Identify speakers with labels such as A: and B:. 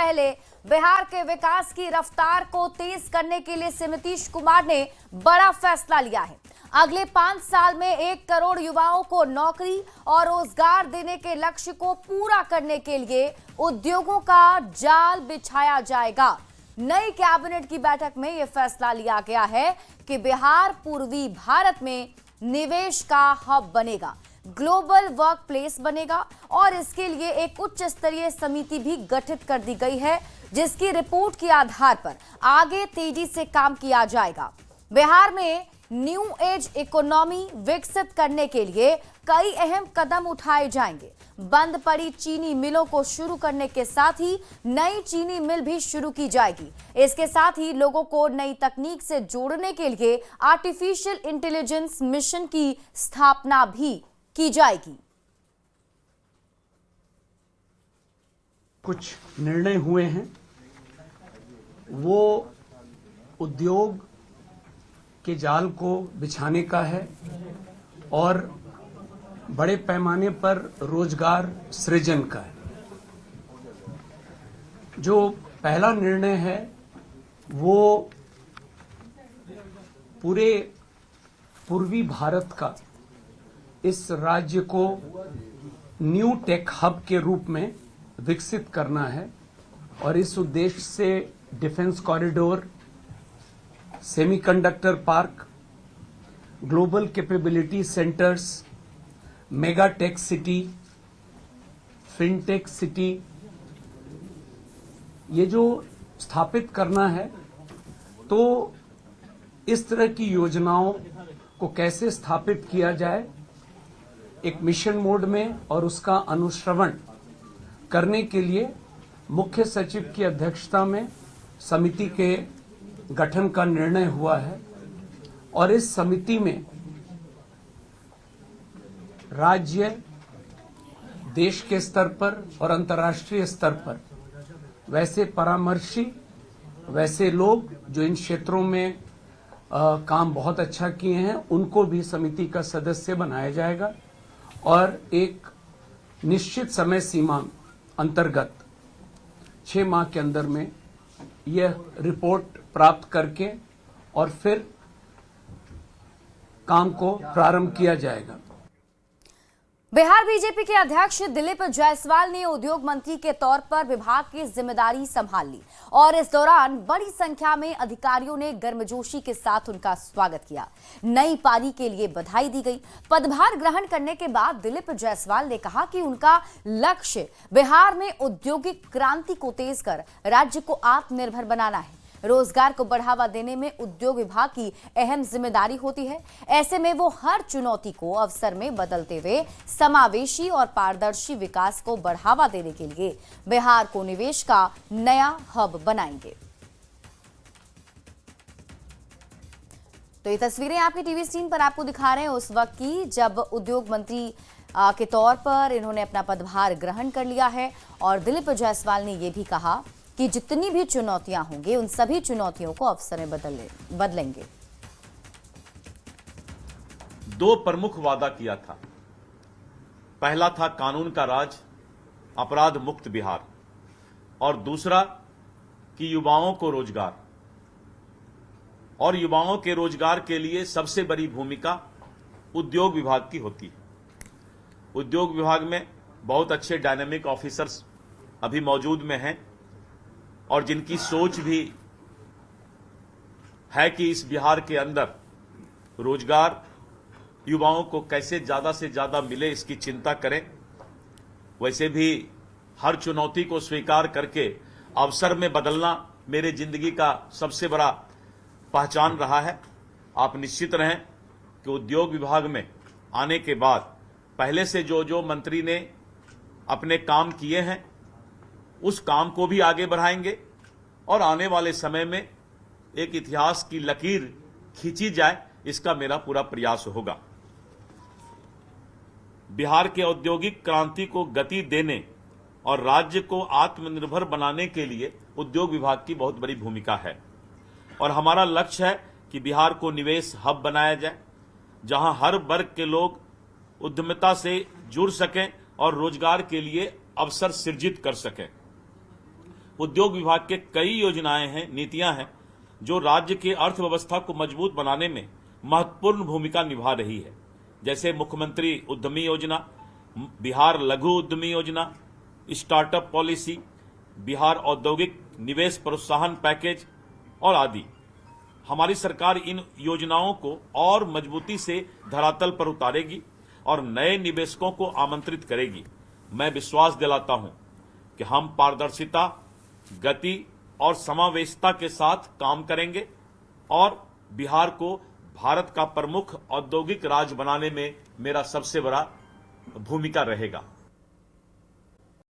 A: पहले बिहार के विकास की रफ्तार को तेज करने के लिए नीतीश कुमार ने बड़ा फैसला लिया है। अगले 5 साल में 1 करोड़ युवाओं को नौकरी और रोजगार देने के लक्ष्य को पूरा करने के लिए उद्योगों का जाल बिछाया जाएगा। नई कैबिनेट की बैठक में यह फैसला लिया गया है कि बिहार पूर्वी भारत में निवेश का हब बनेगा, ग्लोबल वर्क प्लेस बनेगा और इसके लिए एक उच्च स्तरीय समिति भी गठित कर दी गई है, जिसकी रिपोर्ट के आधार पर आगे तेजी से काम किया जाएगा। बिहार में न्यू एज इकोनॉमी विकसित करने के लिए कई अहम कदम उठाए जाएंगे। बंद पड़ी चीनी मिलों को शुरू करने के साथ ही नई चीनी मिल भी शुरू की जाएगी। इसके साथ ही लोगों को नई तकनीक से जोड़ने के लिए आर्टिफिशियल इंटेलिजेंस मिशन की स्थापना भी की जाएगी।
B: कुछ निर्णय हुए हैं, वो उद्योग के जाल को बिछाने का है और बड़े पैमाने पर रोजगार सृजन का है। जो पहला निर्णय है वो पूरे पूर्वी भारत का इस राज्य को न्यू टेक हब के रूप में विकसित करना है और इस उद्देश्य से defence corridor, semiconductor park, global capability centres, mega tech city, fintech city, ये जो स्थापित करना है, तो इस तरह की योजनाओं को कैसे स्थापित किया जाए, एक मिशन मोड में और उसका अनुश्रवण करने के लिए मुख्य सचिव की अध्यक्षता में समिति के गठन का निर्णय हुआ है और इस समिति में राज्य, देश के स्तर पर और अंतर्राष्ट्रीय स्तर पर वैसे परामर्शी, वैसे लोग जो इन क्षेत्रों में काम बहुत अच्छा किए हैं, उनको भी समिति का सदस्य बनाया जाएगा और एक निश्चित समय सीमा अंतर्गत 6 माह के अंदर में यह रिपोर्ट प्राप्त करके और फिर काम को प्रारंभ किया जाएगा।
A: बिहार बीजेपी के अध्यक्ष दिलीप जायसवाल ने उद्योग मंत्री के तौर पर विभाग की जिम्मेदारी संभाल ली और इस दौरान बड़ी संख्या में अधिकारियों ने गर्मजोशी के साथ उनका स्वागत किया। नई पारी के लिए बधाई दी गई। पदभार ग्रहण करने के बाद दिलीप जायसवाल ने कहा कि उनका लक्ष्य बिहार में औद्योगिक क्रांति को तेज कर राज्य को आत्मनिर्भर बनाना है। रोजगार को बढ़ावा देने में उद्योग विभाग की अहम जिम्मेदारी होती है। ऐसे में वो हर चुनौती को अवसर में बदलते हुए समावेशी और पारदर्शी विकास को बढ़ावा देने के लिए बिहार को निवेश का नया हब बनाएंगे। तो ये तस्वीरें आपके टीवी स्क्रीन पर आपको दिखा रहे हैं उस वक्त की जब उद्योग मंत्री के तौर पर इन्होंने अपना पदभार ग्रहण कर लिया है और दिलीप जायसवाल ने यह भी कहा कि जितनी भी चुनौतियां होंगी उन सभी चुनौतियों को अवसर में बदलेंगे।
C: 2 प्रमुख वादा किया था। पहला था कानून का राज, अपराध मुक्त बिहार और दूसरा कि युवाओं को रोजगार। और युवाओं के रोजगार के लिए सबसे बड़ी भूमिका उद्योग विभाग की होती है। उद्योग विभाग में बहुत अच्छे डायनेमिक ऑफिसर्स अभी मौजूद में हैं और जिनकी सोच भी है कि इस बिहार के अंदर रोजगार युवाओं को कैसे ज्यादा से ज्यादा मिले, इसकी चिंता करें। वैसे भी हर चुनौती को स्वीकार करके अवसर में बदलना मेरे जिंदगी का सबसे बड़ा पहचान रहा है। आप निश्चित रहें कि उद्योग विभाग में आने के बाद पहले से जो मंत्री ने अपने काम किए हैं उस काम को भी आगे बढ़ाएंगे और आने वाले समय में एक इतिहास की लकीर खींची जाए, इसका मेरा पूरा प्रयास होगा। बिहार के औद्योगिक क्रांति को गति देने और राज्य को आत्मनिर्भर बनाने के लिए उद्योग विभाग की बहुत बड़ी भूमिका है और हमारा लक्ष्य है कि बिहार को निवेश हब बनाया जाए, जहां हर वर्ग के लोग उद्यमिता से जुड़ सकें और रोजगार के लिए अवसर सृजित कर सकें। उद्योग विभाग के कई योजनाएं हैं, नीतियां हैं जो राज्य की अर्थव्यवस्था को मजबूत बनाने में महत्वपूर्ण भूमिका निभा रही है, जैसे मुख्यमंत्री उद्यमी योजना, बिहार लघु उद्यमी योजना, स्टार्टअप पॉलिसी, बिहार औद्योगिक निवेश प्रोत्साहन पैकेज और आदि। हमारी सरकार इन योजनाओं को और मजबूती से धरातल पर उतारेगी और नए निवेशकों को आमंत्रित करेगी। मैं विश्वास दिलाता हूं कि हम पारदर्शिता, गति और समावेशिता के साथ काम करेंगे और बिहार को भारत का प्रमुख औद्योगिक राज्य बनाने में मेरा सबसे बड़ा भूमिका रहेगा।